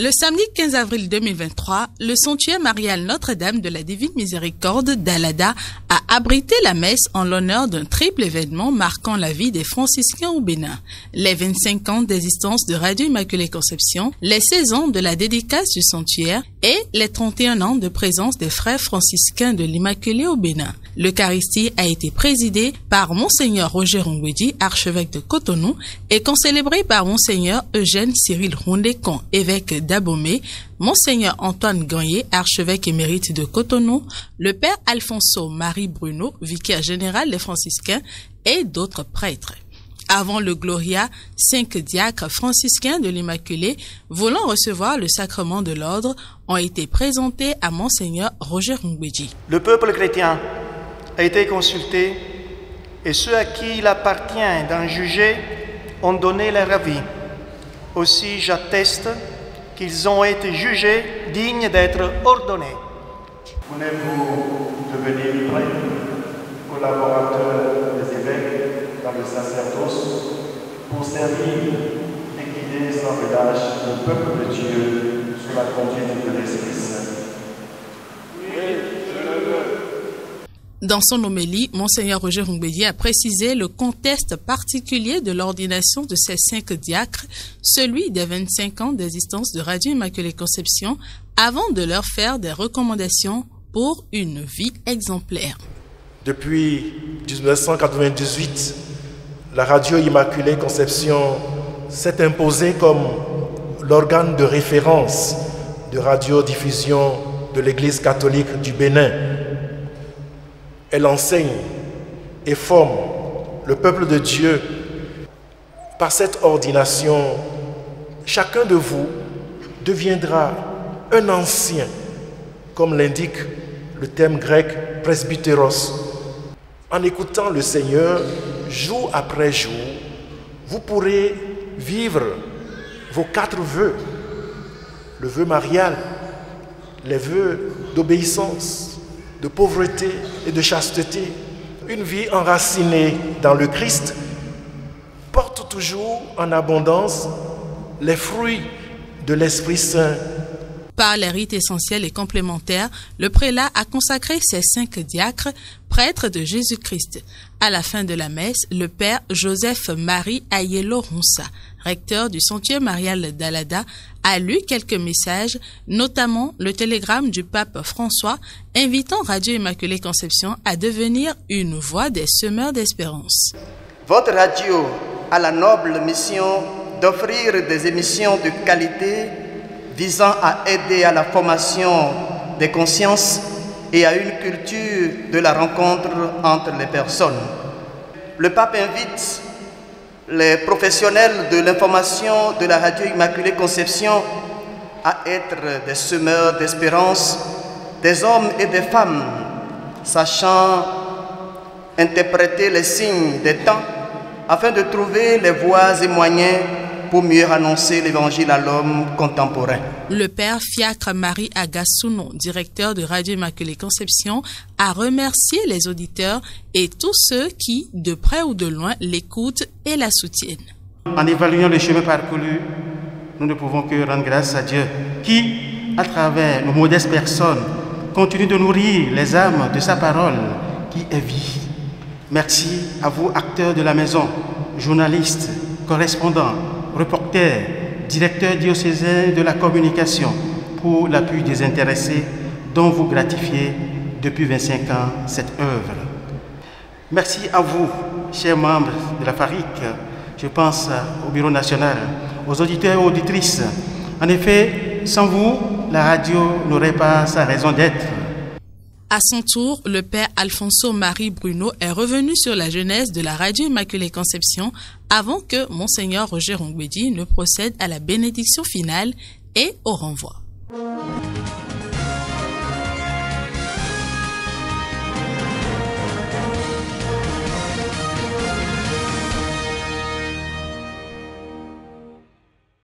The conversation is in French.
Le samedi 15 avril 2023, le sanctuaire marial Notre-Dame de la Divine Miséricorde d'Alada a abrité la messe en l'honneur d'un triple événement marquant la vie des franciscains au Bénin. Les 25 ans d'existence de Radio Immaculée Conception, les 16 ans de la dédicace du sanctuaire et les 31 ans de présence des frères franciscains de l'Immaculée au Bénin. L'Eucharistie a été présidée par Monseigneur Roger Ngwedi, archevêque de Cotonou, et concélébrée par Monseigneur Eugène Cyril Rondécon, évêque d'Abomey, Monseigneur Antoine Gagné, archevêque émérite de Cotonou, le Père Alfonso Marie Bruno, vicaire général des franciscains, et d'autres prêtres. Avant le Gloria, 5 diacres franciscains de l'Immaculée, voulant recevoir le sacrement de l'ordre, ont été présentés à Monseigneur Roger Ngwedi. Le peuple chrétien a été consulté et ceux à qui il appartient d'en juger ont donné leur avis. Aussi, j'atteste qu'ils ont été jugés dignes d'être ordonnés. Voulez-vous devenir prêtre, collaborateur des évêques dans le sacerdoce, pour servir et guider sans relâche le peuple de Dieu sous la conduite de l'Esprit Saint? Oui, je le veux. Dans son homélie, Monseigneur Roger Ngwedi a précisé le contexte particulier de l'ordination de ces 5 diacres, celui des 25 ans d'existence de Radio Immaculée Conception, avant de leur faire des recommandations pour une vie exemplaire. Depuis 1998, la Radio Immaculée Conception s'est imposée comme l'organe de référence de radiodiffusion de l'Église catholique du Bénin. Elle enseigne et forme le peuple de Dieu. Par cette ordination, chacun de vous deviendra un ancien, comme l'indique le terme grec presbytéros. En écoutant le Seigneur jour après jour, vous pourrez vivre vos 4 vœux. Le vœu marial, les vœux d'obéissance, de pauvreté et de chasteté. Une vie enracinée dans le Christ porte toujours en abondance les fruits de l'Esprit Saint. Par les rites essentiels et complémentaires, le prélat a consacré ces 5 diacres, prêtres de Jésus-Christ. À la fin de la messe, le père Joseph-Marie Ayelo-Ronsa, recteur du sanctuaire marial d'Alada, a lu quelques messages, notamment le télégramme du pape François, invitant Radio Immaculée Conception à devenir une voix des semeurs d'espérance. Votre radio a la noble mission d'offrir des émissions de qualité visant à aider à la formation des consciences et à une culture de la rencontre entre les personnes. Le pape invite les professionnels de l'information de la Radio Immaculée Conception à être des semeurs d'espérance, des hommes et des femmes, sachant interpréter les signes des temps afin de trouver les voies et moyens pour mieux annoncer l'évangile à l'homme contemporain. Le père Fiacre Marie Agassouno, directeur de Radio Immaculée Conception, a remercié les auditeurs et tous ceux qui, de près ou de loin, l'écoutent et la soutiennent. En évaluant le chemin parcouru, nous ne pouvons que rendre grâce à Dieu qui, à travers nos modestes personnes, continue de nourrir les âmes de sa parole qui est vie. Merci à vous, acteurs de la maison, journalistes, correspondants, reporters, directeurs diocésains de la communication, pour l'appui des intéressés dont vous gratifiez depuis 25 ans cette œuvre. Merci à vous, chers membres de la FARIC, je pense au Bureau national, aux auditeurs et auditrices. En effet, sans vous, la radio n'aurait pas sa raison d'être. À son tour, le père Alfonso Marie Bruno est revenu sur la genèse de la Radio Immaculée Conception avant que Monseigneur Roger Ngwedi ne procède à la bénédiction finale et au renvoi.